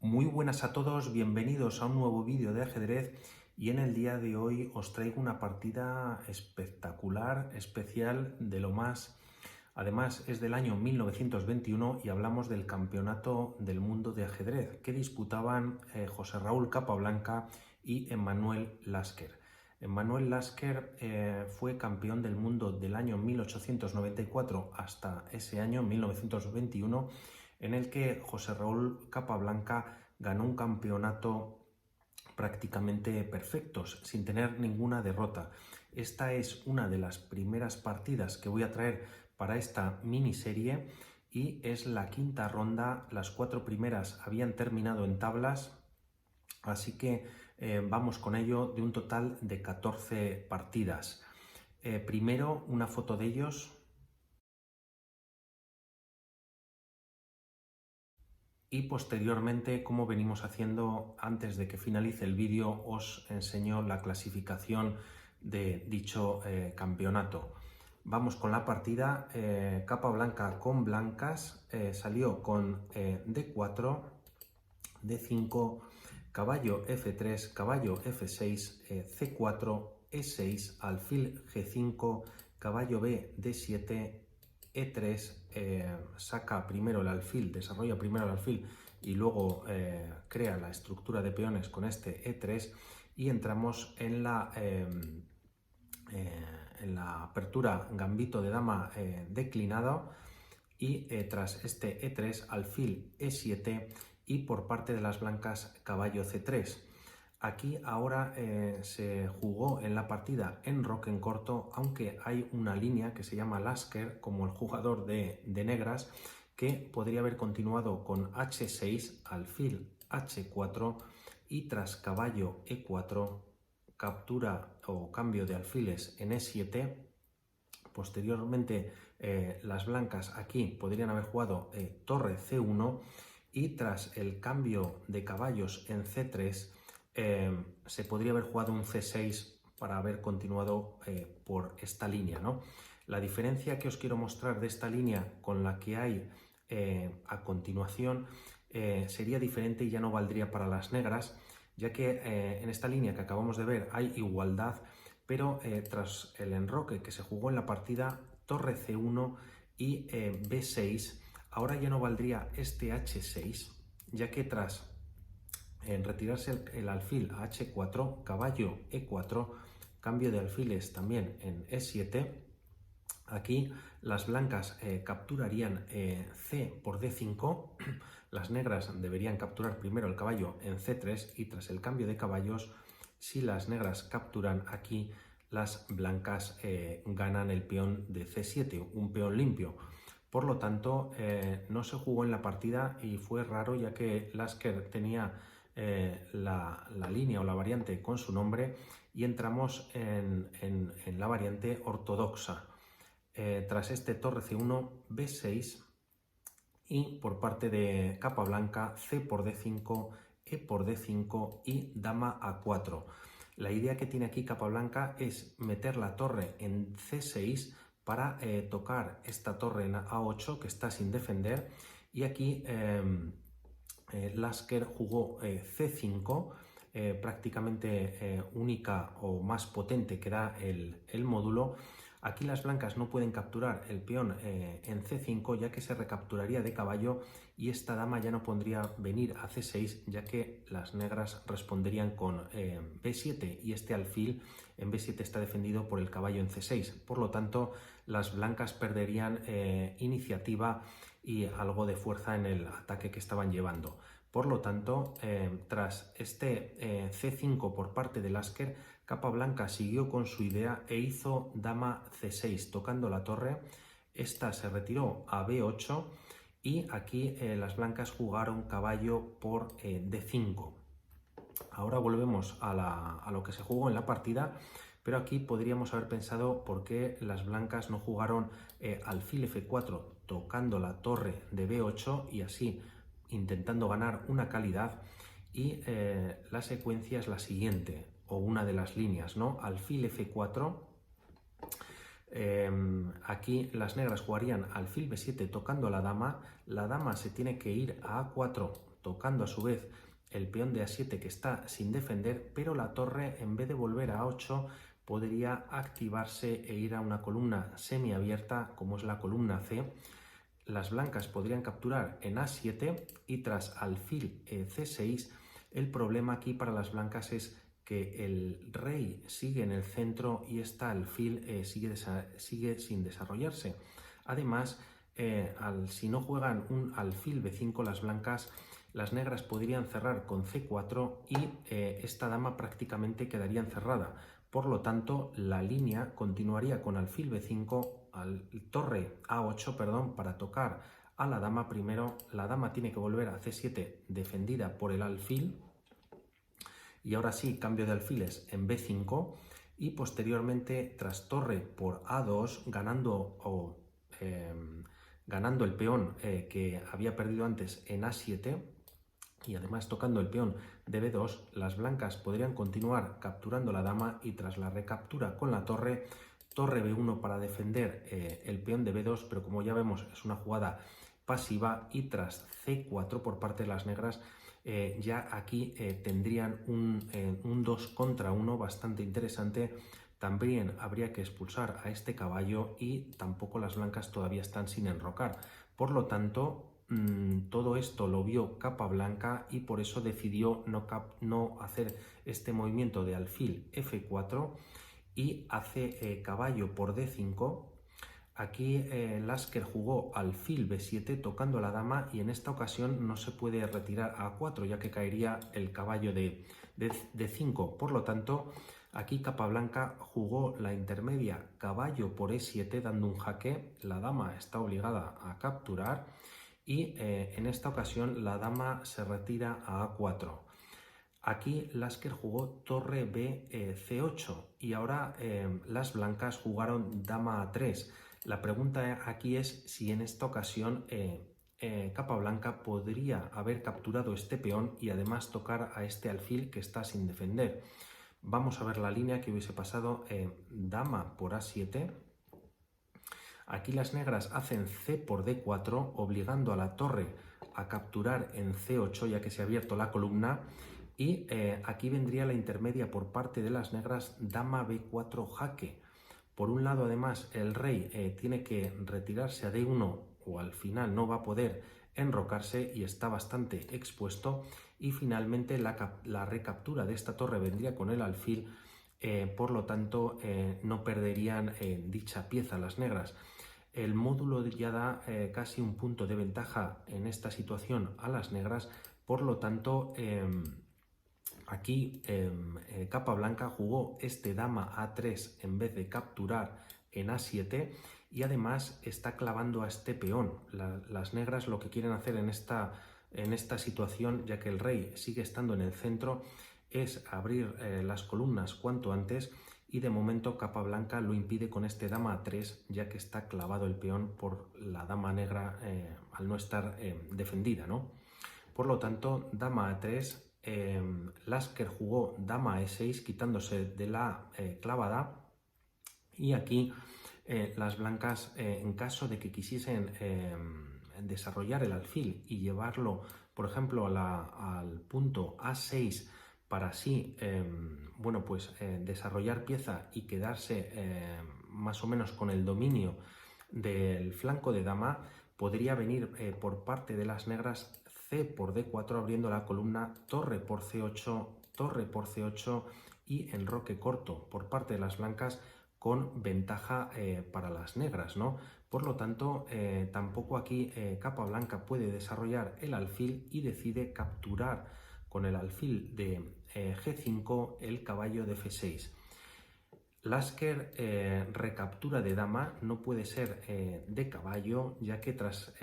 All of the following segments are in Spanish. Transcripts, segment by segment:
Muy buenas a todos, bienvenidos a un nuevo vídeo de ajedrez y en el día de hoy os traigo una partida espectacular, especial, de lo más. Además es del año 1921 y hablamos del Campeonato del Mundo de Ajedrez que disputaban José Raúl Capablanca y Emanuel Lasker. Emanuel Lasker fue campeón del mundo del año 1894 hasta ese año 1921, en el que José Raúl Capablanca ganó un campeonato prácticamente perfectos, sin tener ninguna derrota. Esta es una de las primeras partidas que voy a traer para esta miniserie y es la quinta ronda. Las 4 primeras habían terminado en tablas, así que vamos con ello, de un total de 14 partidas. Primero una foto de ellos y posteriormente, como venimos haciendo antes de que finalice el vídeo, os enseño la clasificación de dicho campeonato. Vamos con la partida. Capablanca con blancas salió con D4, D5, caballo F3, caballo F6, C4, E6, alfil G5, caballo B, D7, E3, saca primero el alfil, desarrolla primero el alfil y luego crea la estructura de peones con este E3 y entramos en la apertura gambito de dama declinado y tras este E3 alfil E7 y por parte de las blancas caballo C3. Aquí ahora se jugó en la partida en roque en corto, aunque hay una línea que se llama Lasker, como el jugador de negras, que podría haber continuado con H6, alfil H4 y tras caballo E4, captura o cambio de alfiles en E7. Posteriormente las blancas aquí podrían haber jugado torre C1 y tras el cambio de caballos en C3 se podría haber jugado un C6 para haber continuado por esta línea, ¿no? La diferencia que os quiero mostrar de esta línea con la que hay a continuación sería diferente y ya no valdría para las negras, ya que en esta línea que acabamos de ver hay igualdad, pero tras el enroque que se jugó en la partida torre C1 y B6, ahora ya no valdría este H6, ya que tras retirarse el alfil a H4, caballo E4, cambio de alfiles también en E7, aquí las blancas capturarían C por D5, las negras deberían capturar primero el caballo en C3 y tras el cambio de caballos, si las negras capturan aquí, las blancas ganan el peón de C7, un peón limpio. Por lo tanto, no se jugó en la partida y fue raro, ya que Lasker tenía la línea o la variante con su nombre y entramos en la variante ortodoxa. Tras este torre C1, B6 y por parte de Capablanca C por D5, E por D5 y dama A4. La idea que tiene aquí Capablanca es meter la torre en C6 para tocar esta torre en A8 que está sin defender, y aquí Lasker jugó C5, prácticamente única o más potente que da el módulo. Aquí las blancas no pueden capturar el peón en C5, ya que se recapturaría de caballo y esta dama ya no podría venir a C6, ya que las negras responderían con B7 y este alfil en B7 está defendido por el caballo en C6. Por lo tanto, las blancas perderían iniciativa y algo de fuerza en el ataque que estaban llevando. Por lo tanto, tras este C5 por parte de Lasker, Capablanca siguió con su idea e hizo dama C6 tocando la torre. Esta se retiró a B8 y aquí las blancas jugaron caballo por D5. Ahora volvemos a lo que se jugó en la partida, pero aquí podríamos haber pensado por qué las blancas no jugaron alfil F4 tocando la torre de B8 y así intentando ganar una calidad. Y la secuencia es la siguiente, o una de las líneas, ¿no? Alfil F4, aquí las negras jugarían alfil B7 tocando la dama se tiene que ir a A4 tocando a su vez el peón de A7 que está sin defender, pero la torre, en vez de volver a A8, podría activarse e ir a una columna semiabierta como es la columna C. Las blancas podrían capturar en A7 y tras alfil C6, el problema aquí para las blancas es que el rey sigue en el centro y esta alfil sigue sin desarrollarse. Además, si no juegan un alfil B5, las negras podrían cerrar con C4 y esta dama prácticamente quedaría encerrada. Por lo tanto, la línea continuaría con alfil B5, torre A8, perdón, para tocar a la dama primero. La dama tiene que volver a C7 defendida por el alfil. Y ahora sí, cambio de alfiles en B5 y posteriormente tras torre por A2, ganando el peón que había perdido antes en A7 y además tocando el peón de B2, las blancas podrían continuar capturando la dama y tras la recaptura con la torre, torre B1 para defender el peón de B2, pero como ya vemos es una jugada pasiva y tras C4 por parte de las negras, ya aquí tendrían un 2 contra 1 bastante interesante. También habría que expulsar a este caballo y tampoco las blancas todavía están sin enrocar. Por lo tanto, todo esto lo vio Capablanca y por eso decidió no hacer este movimiento de alfil F4 y hace caballo por D5. Aquí Lasker jugó alfil B7 tocando a la dama y en esta ocasión no se puede retirar a A4 ya que caería el caballo de D5. Por lo tanto, aquí Capablanca jugó la intermedia caballo por E7 dando un jaque. La dama está obligada a capturar y en esta ocasión la dama se retira a A4. Aquí Lasker jugó torre B C8 y ahora las blancas jugaron dama A3. La pregunta aquí es si en esta ocasión Capablanca podría haber capturado este peón y además tocar a este alfil que está sin defender. Vamos a ver la línea que hubiese pasado dama por A7. Aquí las negras hacen C por D4, obligando a la torre a capturar en C8 ya que se ha abierto la columna. Y aquí vendría la intermedia por parte de las negras, dama B4 jaque. Por un lado, además, el rey tiene que retirarse a D1 o al final no va a poder enrocarse y está bastante expuesto. Y finalmente la recaptura de esta torre vendría con el alfil, por lo tanto no perderían dicha pieza las negras. El módulo ya da casi un punto de ventaja en esta situación a las negras, por lo tanto aquí Capablanca jugó este dama A3 en vez de capturar en A7 y además está clavando a este peón. Las negras lo que quieren hacer en esta situación, ya que el rey sigue estando en el centro, es abrir las columnas cuanto antes y de momento Capablanca lo impide con este dama A3 ya que está clavado el peón por la dama negra al no estar defendida, ¿no? Por lo tanto, dama A3, Lasker jugó dama E6 quitándose de la clavada y aquí las blancas en caso de que quisiesen desarrollar el alfil y llevarlo por ejemplo al punto A6 para así bueno, pues, desarrollar pieza y quedarse más o menos con el dominio del flanco de dama, podría venir por parte de las negras C por D4 abriendo la columna, torre por C8 y enroque corto por parte de las blancas con ventaja para las negras, ¿no? Por lo tanto, tampoco aquí Capablanca puede desarrollar el alfil y decide capturar con el alfil de G5 el caballo de F6. Lasker recaptura de dama, no puede ser de caballo, ya que tras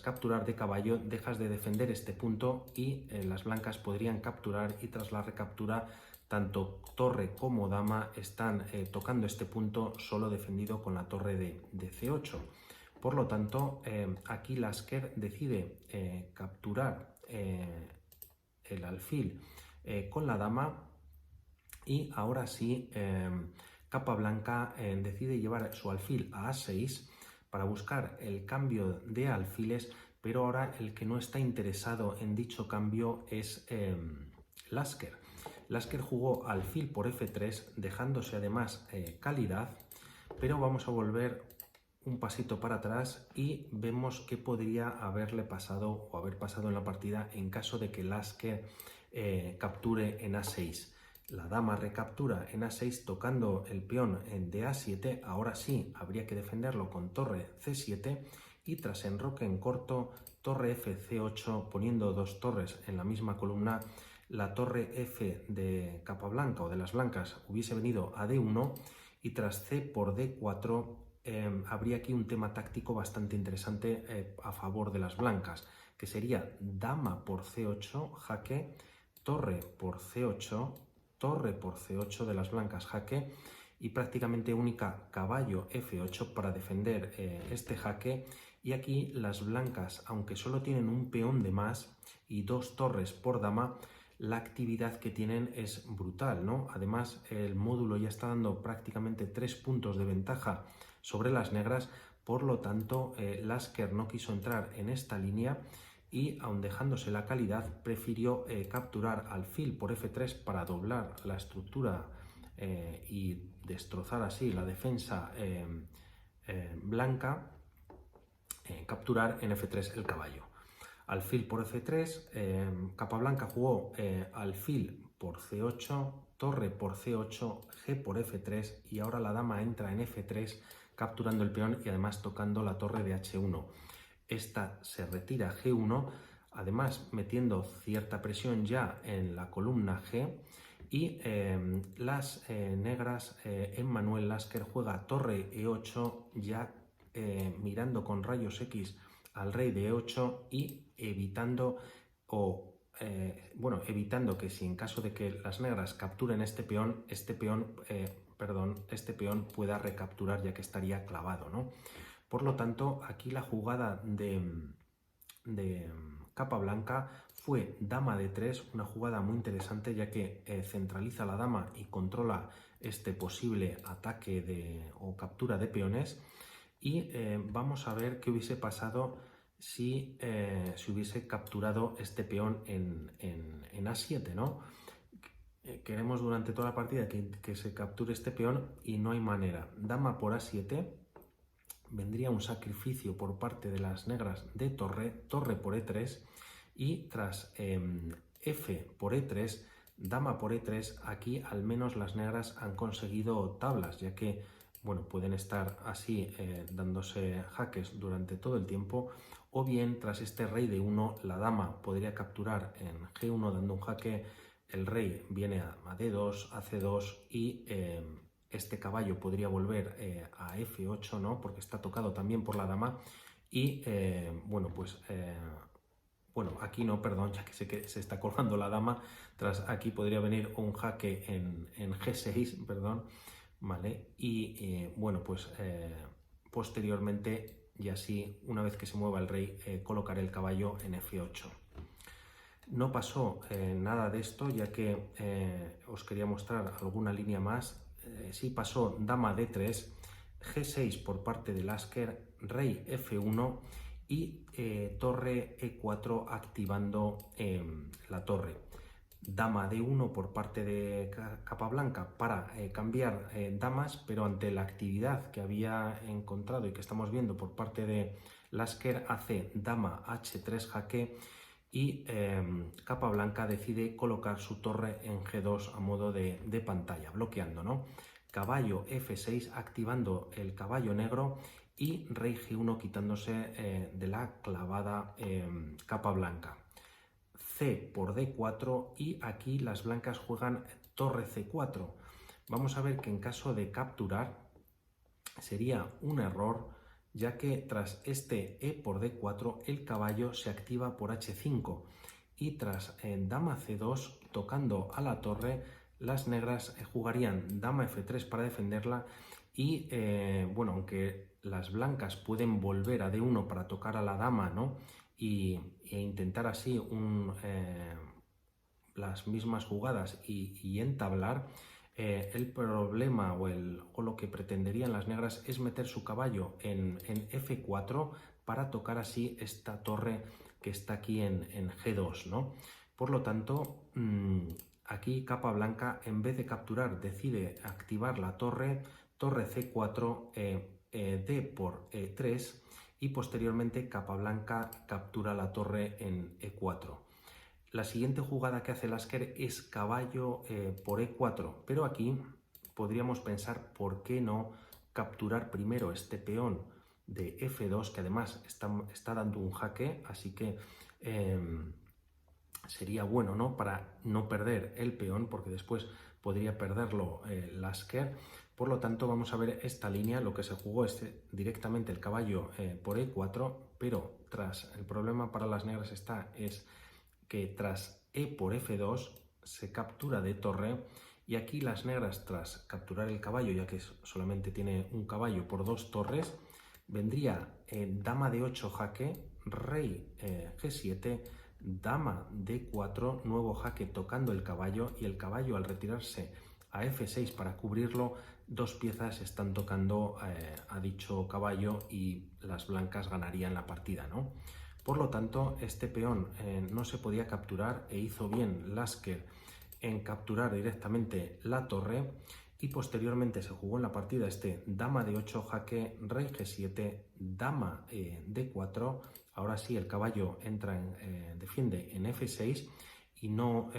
capturar de caballo dejas de defender este punto y las blancas podrían capturar y tras la recaptura tanto torre como dama están tocando este punto solo defendido con la torre de C8. Por lo tanto, aquí Lasker decide capturar el alfil con la dama. Y ahora sí, Capablanca decide llevar su alfil a A6 para buscar el cambio de alfiles, pero ahora el que no está interesado en dicho cambio es Lasker. Lasker jugó alfil por f3, dejándose además calidad, pero vamos a volver un pasito para atrás y vemos qué podría haberle pasado o haber pasado en la partida en caso de que Lasker capture en a6. La dama recaptura en a6 tocando el peón de a7, ahora sí habría que defenderlo con torre c7 y tras enroque en corto, torre f c8 poniendo dos torres en la misma columna, la torre f de capa blanca o de las blancas hubiese venido a d1 y tras c por d4 habría aquí un tema táctico bastante interesante a favor de las blancas, que sería dama por c8, jaque, torre por c8, torre por c8 de las blancas, jaque, y prácticamente única caballo f8 para defender este jaque. Y aquí las blancas, aunque solo tienen un peón de más y dos torres por dama, la actividad que tienen es brutal, ¿no? Además, el módulo ya está dando prácticamente 3 puntos de ventaja sobre las negras, por lo tanto, Lasker no quiso entrar en esta línea y, aun dejándose la calidad, prefirió capturar alfil por f3 para doblar la estructura y destrozar así la defensa blanca, capturar en f3 el caballo. Alfil por f3, capa blanca jugó alfil por c8, torre por c8, g por f3 y ahora la dama entra en f3 capturando el peón y además tocando la torre de h1. Esta se retira g1, además metiendo cierta presión ya en la columna g y las negras, Emmanuel Lasker juega torre e8 ya mirando con rayos X al rey de e8 y evitando evitando que si en caso de que las negras capturen este peón pueda recapturar ya que estaría clavado, ¿no? Por lo tanto, aquí la jugada de capa blanca fue dama de 3, una jugada muy interesante ya que centraliza la dama y controla este posible ataque o captura de peones. Y vamos a ver qué hubiese pasado si se hubiese capturado este peón en a7, ¿no? Queremos durante toda la partida que se capture este peón y no hay manera. Dama por a7, vendría un sacrificio por parte de las negras de torre, torre por e3 y tras f por e3, dama por e3, aquí al menos las negras han conseguido tablas, ya que pueden estar así dándose jaques durante todo el tiempo, o bien tras este rey de 1 la dama podría capturar en g1 dando un jaque, el rey viene a d2, a c2 y este caballo podría volver a f8, ¿no? Porque está tocado también por la dama y aquí no, perdón, ya que se está colgando la dama, tras aquí podría venir un jaque en g6, perdón, ¿vale? Y posteriormente, y así, una vez que se mueva el rey, colocaré el caballo en f8. No pasó nada de esto, ya que os quería mostrar alguna línea más. Sí pasó dama d3, g6 por parte de Lasker, rey f1 y torre e4 activando la torre. Dama d1 por parte de capa blanca para cambiar damas, pero ante la actividad que había encontrado y que estamos viendo por parte de Lasker, hace dama h3 jaque y capa blanca decide colocar su torre en g2 a modo de pantalla, bloqueando, ¿no? Caballo f6 activando el caballo negro y rey g1 quitándose de la clavada capa blanca. C por d4 y aquí las blancas juegan torre c4. Vamos a ver que en caso de capturar sería un error, ya que tras este e por d4 el caballo se activa por h5 y tras dama c2 tocando a la torre, las negras jugarían dama f3 para defenderla y aunque las blancas pueden volver a d1 para tocar a la dama, ¿no? e intentar así las mismas jugadas y entablar, el problema o lo que pretenderían las negras es meter su caballo en f4 para tocar así esta torre que está aquí en G2, ¿no? Por lo tanto, aquí capa blanca, en vez de capturar, decide activar la torre C4, D por E3, y posteriormente capa blanca captura la torre en E4. La siguiente jugada que hace Lasker es caballo por E4, pero aquí podríamos pensar por qué no capturar primero este peón de F2, que además está dando un jaque, así que sería bueno, ¿no?, para no perder el peón, porque después podría perderlo Lasker. Por lo tanto, vamos a ver esta línea. Lo que se jugó es directamente el caballo por E4, pero el problema para las negras es que tras E por F2 se captura de torre, y aquí las negras, tras capturar el caballo, ya que solamente tiene un caballo por 2 torres, vendría dama de 8 jaque, rey G7, dama D4, nuevo jaque tocando el caballo, y el caballo, al retirarse a F6 para cubrirlo, 2 piezas están tocando a dicho caballo y las blancas ganarían la partida, ¿no? Por lo tanto, este peón no se podía capturar, e hizo bien Lasker en capturar directamente la torre, y posteriormente se jugó en la partida dama de 8 jaque, rey G7, dama D4. Ahora sí, el caballo defiende en F6 y no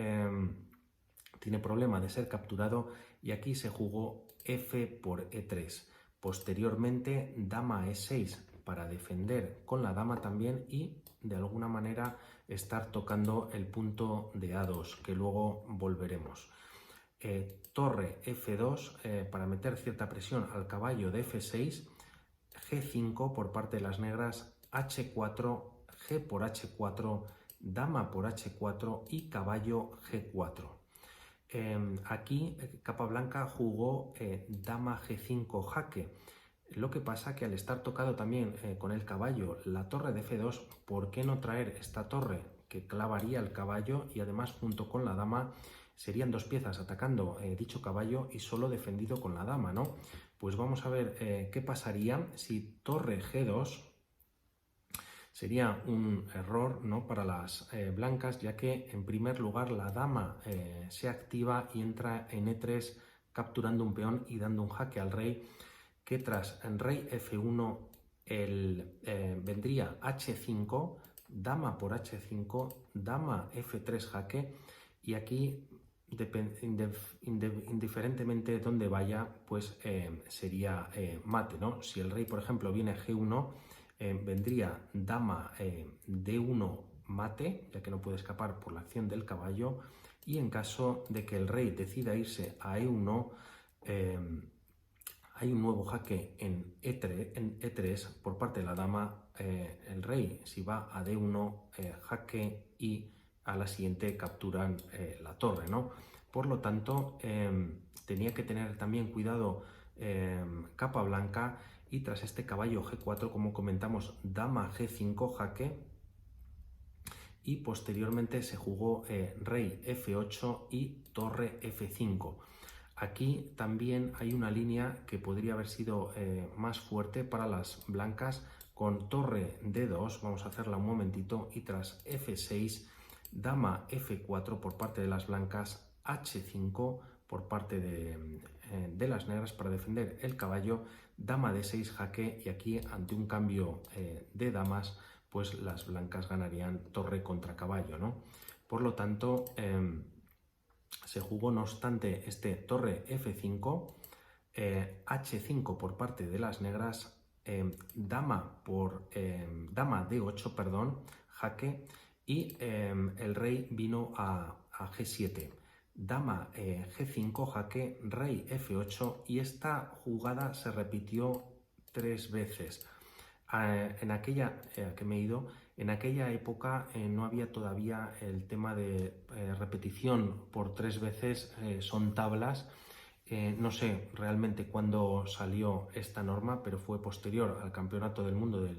tiene problema de ser capturado, y aquí se jugó F por E3. Posteriormente, dama E6 para defender con la dama también, y de alguna manera estar tocando el punto de A2, que luego volveremos. Torre F2 para meter cierta presión al caballo de F6, G5 por parte de las negras, H4, G por H4, dama por H4 y caballo G4. Aquí capa blanca jugó dama G5 jaque. Lo que pasa que al estar tocado también con el caballo la torre de F2, ¿por qué no traer esta torre que clavaría el caballo, y además junto con la dama serían 2 piezas atacando dicho caballo y solo defendido con la dama, ¿no? Pues vamos a ver qué pasaría si torre G2. Sería un error, ¿no?, para las blancas, ya que en primer lugar la dama se activa y entra en E3 capturando un peón y dando un jaque al rey, que tras en rey F1 vendría H5, dama por H5, dama F3 jaque, y aquí indiferentemente de dónde vaya, pues sería mate, ¿no? Si el rey, por ejemplo, viene G1, vendría dama D1 mate, ya que no puede escapar por la acción del caballo, y en caso de que el rey decida irse a E1, hay un nuevo jaque en E3 por parte de la dama. El rey, si va a D1, jaque, y a la siguiente capturan la torre, ¿no? Por lo tanto, tenía que tener también cuidado capa blanca, y tras este caballo G4, como comentamos, dama G5 jaque, y posteriormente se jugó rey F8 y torre F5. Aquí también hay una línea que podría haber sido más fuerte para las blancas, con torre D2, vamos a hacerla un momentito, y tras F6, dama F4 por parte de las blancas, H5 por parte de las negras para defender el caballo, dama D6 jaque, y aquí ante un cambio de damas, pues las blancas ganarían torre contra caballo, ¿no? Por lo tanto, se jugó no obstante torre F5, H5 por parte de las negras, dama D8, perdón, jaque, y el rey vino a G7, dama G5 jaque, rey F8, y esta jugada se repitió 3 veces. En aquella en aquella época no había todavía el tema de repetición por 3 veces, son tablas. No sé realmente cuándo salió esta norma, pero fue posterior al Campeonato del Mundo de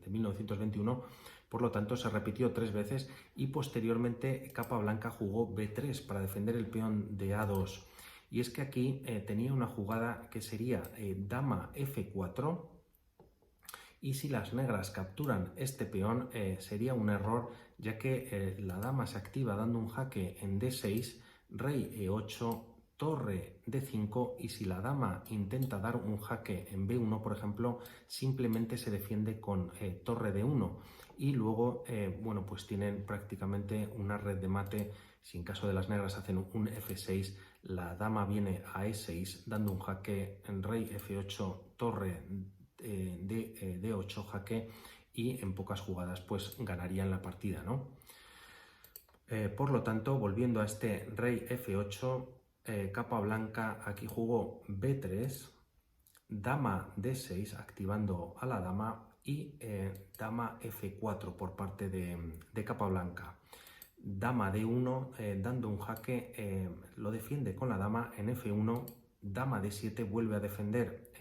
1921, por lo tanto se repitió 3 veces, y posteriormente capa blanca jugó B3 para defender el peón de A2. Y es que aquí tenía una jugada que sería dama F4, y si las negras capturan este peón sería un error, ya que la dama se activa dando un jaque en D6, rey E8, torre D5, y si la dama intenta dar un jaque en B1, por ejemplo, simplemente se defiende con torre D1 y luego, bueno, pues tienen prácticamente una red de mate. Si en caso de las negras hacen un F6, la dama viene a E6 dando un jaque en rey F8, torre D8 jaque, y en pocas jugadas pues ganarían la partida, ¿no? Por lo tanto, volviendo a este rey F8, capa blanca aquí jugó B3, dama D6 activando a la dama y dama F4 por parte de capa blanca. Dama D1 dando un jaque, lo defiende con la dama en F1, dama D7 vuelve a defender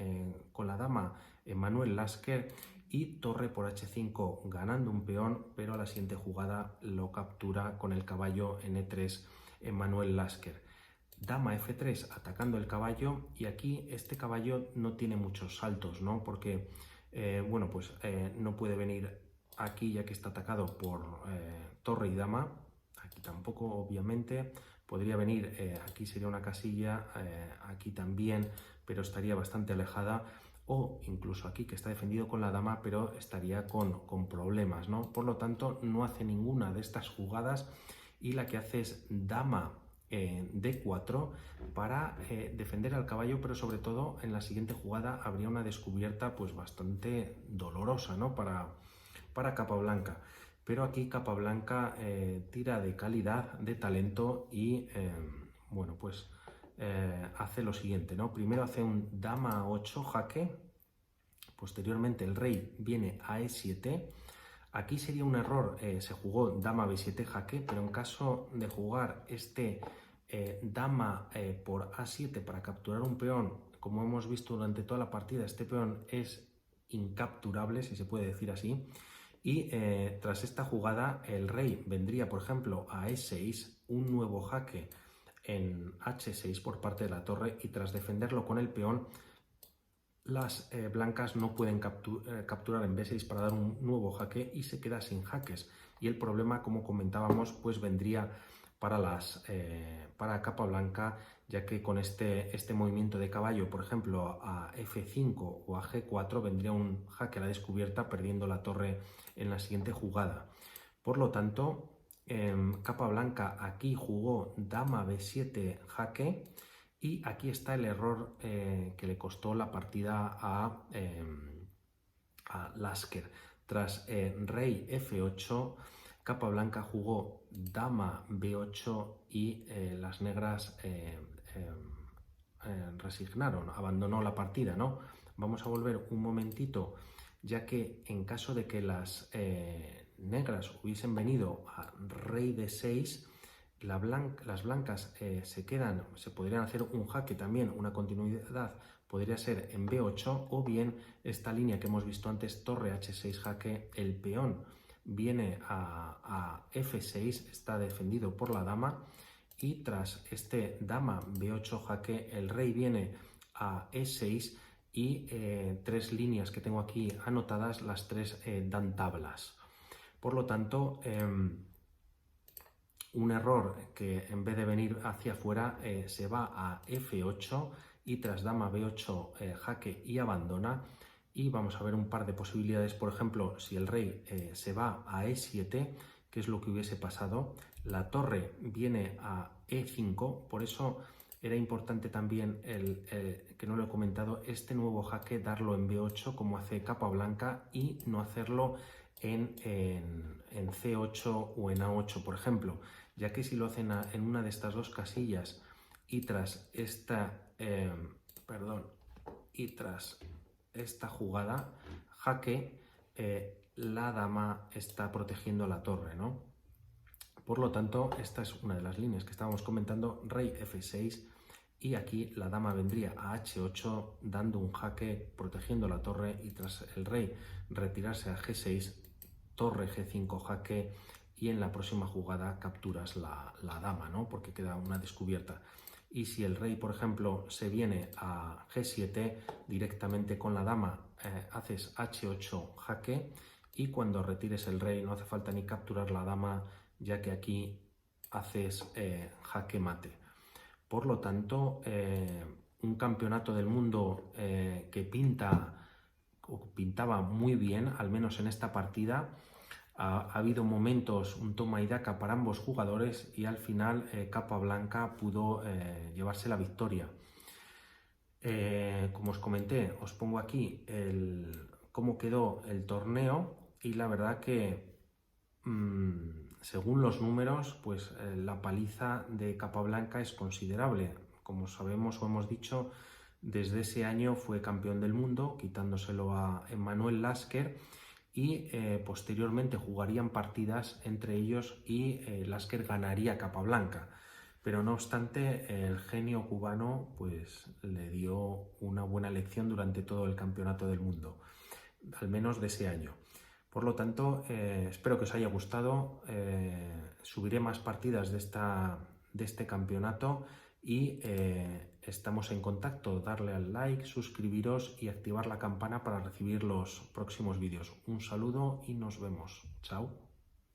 con la dama Manuel Lasker y torre por H5 ganando un peón, pero a la siguiente jugada lo captura con el caballo en E3 Manuel Lasker. Dama F3 atacando el caballo, y aquí este caballo no tiene muchos saltos, ¿no? Porque bueno, pues no puede venir aquí ya que está atacado por torre y dama. Aquí tampoco, obviamente. Podría venir, aquí sería una casilla, aquí también, pero estaría bastante alejada, o incluso aquí que está defendido con la dama, pero estaría con problemas, ¿no? Por lo tanto, no hace ninguna de estas jugadas, y la que hace es dama D4 para defender al caballo, pero sobre todo en la siguiente jugada habría una descubierta pues bastante dolorosa, ¿no? para capa blanca. Pero aquí capa blanca tira de calidad, de talento, y bueno, pues hace lo siguiente, ¿no? Primero hace un dama 8 jaque, posteriormente el rey viene a E7. Aquí sería un error, se jugó dama B7 jaque, pero en caso de jugar este dama por A7 para capturar un peón, como hemos visto durante toda la partida, este peón es incapturable, si se puede decir así, y tras esta jugada el rey vendría, por ejemplo, a E6, un nuevo jaque en H6 por parte de la torre, y tras defenderlo con el peón, las blancas no pueden capturar en B6 para dar un nuevo jaque y se queda sin jaques, y el problema, como comentábamos, pues vendría para capa blanca, ya que con este movimiento de caballo, por ejemplo, a F5 o a G4, vendría un jaque a la descubierta, perdiendo la torre en la siguiente jugada. Por lo tanto, capa blanca aquí jugó dama B7 jaque, y aquí está el error que le costó la partida a Lasker. Tras rey F8, capa blanca jugó dama B8 y las negras resignaron, abandonó la partida, ¿no? Vamos a volver un momentito, ya que en caso de que las negras hubiesen venido a rey D6, las blancas se podrían hacer un jaque también, una continuidad podría ser en B8, o bien esta línea que hemos visto antes, torre H6 jaque, el peón viene a F6, está defendido por la dama, y tras este dama B8 jaque, el rey viene a E6, y tres líneas que tengo aquí anotadas, las tres dan tablas. Por lo tanto, un error que en vez de venir hacia afuera se va a F8, y tras dama B8 jaque y abandona. Y vamos a ver un par de posibilidades. Por ejemplo, si el rey se va a E7, ¿qué es lo que hubiese pasado? La torre viene a E5, por eso era importante también, que no lo he comentado, este nuevo jaque darlo en B8 como hace capa blanca, y no hacerlo en C8 o en A8, por ejemplo, ya que si lo hacen en una de estas dos casillas y tras esta jugada jaque, la dama está protegiendo la torre, ¿no? Por lo tanto, esta es una de las líneas que estábamos comentando, rey F6, y aquí la dama vendría a H8 dando un jaque protegiendo la torre, y tras el rey retirarse a G6, torre G5 jaque, y en la próxima jugada capturas la dama, ¿no? Porque queda una descubierta. y si el rey, por ejemplo, se viene a G7, directamente con la dama haces H8 jaque, y cuando retires el rey no hace falta ni capturar la dama, ya que aquí haces jaque mate. Por lo tanto, un campeonato del mundo que pintaba muy bien, al menos en esta partida. Ha habido momentos, un toma y daca para ambos jugadores, y al final Capablanca pudo llevarse la victoria. Como os comenté, os pongo aquí cómo quedó el torneo, y la verdad que según los números, pues la paliza de Capablanca es considerable. Como sabemos o hemos dicho, desde ese año fue campeón del mundo, quitándoselo a Emanuel Lasker, y posteriormente jugarían partidas entre ellos y Lasker ganaría Capablanca. Pero no obstante, el genio cubano pues le dio una buena lección durante todo el campeonato del mundo, al menos de ese año. Por lo tanto, espero que os haya gustado. Subiré más partidas de este campeonato, y estamos en contacto. Darle al like, suscribiros y activar la campana para recibir los próximos vídeos. Un saludo y nos vemos. Chao.